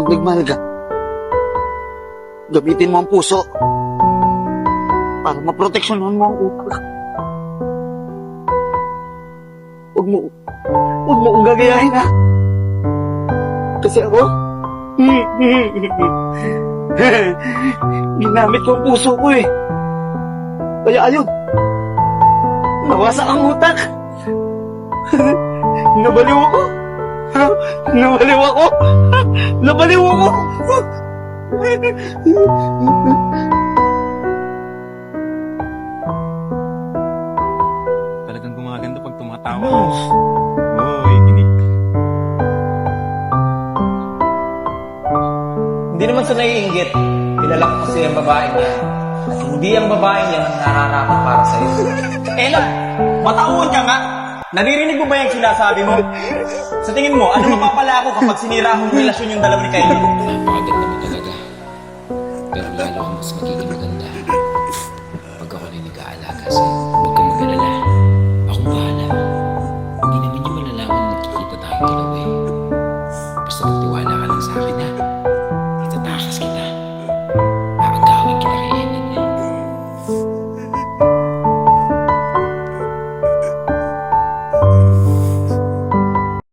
Pag nagmahal ka, gamitin mo ang puso para maproteksyonan mo ang utak. Huwag mo kong gagayahin, ha? Kasi ako, ginamit ko ang puso ko eh. Kaya ayun, nawasak ang utak. Nabaliw ako. Nabaliw ako. Nabaliw ako. Talagang gumaganda pag tumatawa. Oy, tinig. Hindi naman sa naiinggit. Kilala ko kasi ang babaeng yan. At hindi ang babaeng yan ang nararapat para sa'yo. Ella, matauhan ka nga. Naririnig mo ba yung sinasabi mo? Sa tingin mo, ano mapapala ako kapag sinira akong relasyon yung dalawa ni Kylie? Napakaganda mo talaga. Pero lalo ang mas magiging maganda pag ako na nag-aalaga sa'yo. Huwag kang mag-alala. Akong bahala. Hindi naman niyo malalaman na nagkikita tayong dalawa eh.